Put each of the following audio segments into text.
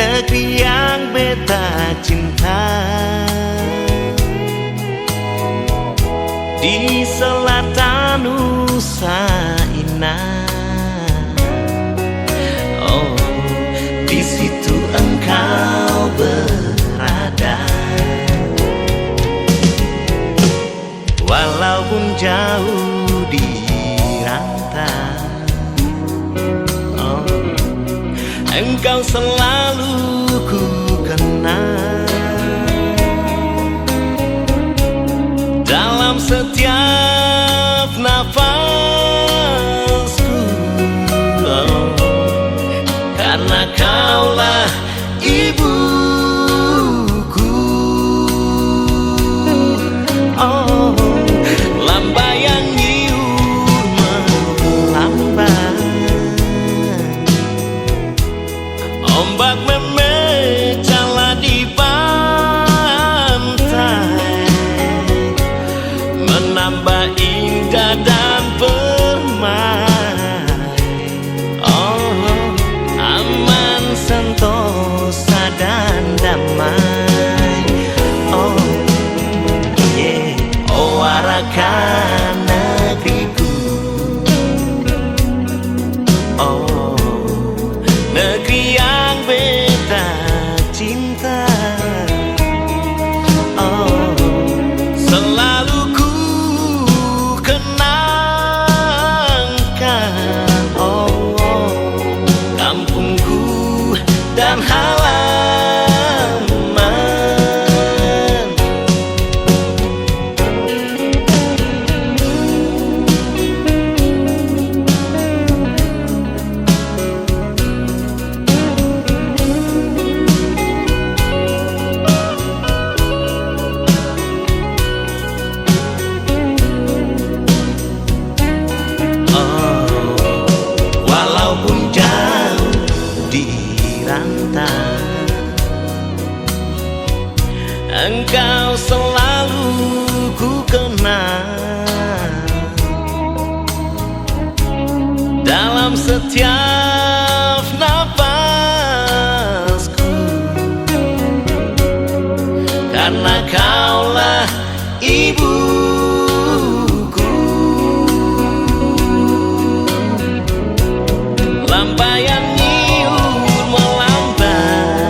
negeri yang beta cinta. Di selatan Nusa Inah, oh, di situ engkau berada. Walaupun jauh di rantau, oh, engkau selalu ku kenal. Dalam setiap nafasku, oh, karena kaulah ibuku. Oh, lambayan nyiur melambai, ombak memecahlah di pantai, menambah indah dan permai. Oh, aman, sentosa dan damai. Oh, yeah. Oh, arahkan negeriku. Oh, negeri yang beta cinta. Oh, selalu ku kenangkan, oh, kampungku dan halaman. Walaupun jauh di rantau, engkau selalu ku kenal. Dalam setiap nafasku, karena kaulah ibuku. Lambayan nyiur melambai,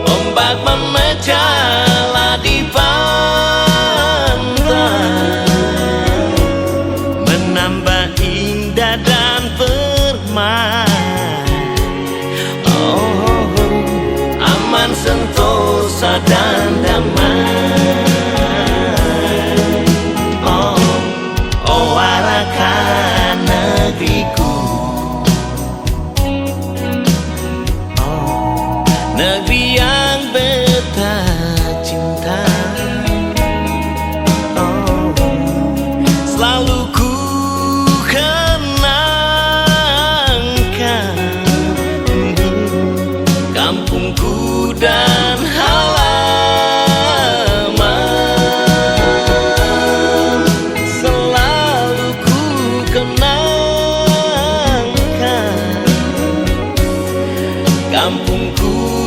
ombak memecahlah di pantai, menambah indah dan permai. Oh, aman, sentosa dan damai. Oh, oh, arahkan negeriku. Oh, negeri yang beta cinta. Oh, selalu ku kenangkan kampungku dan halaman. Selalu ku kenangkan kampungku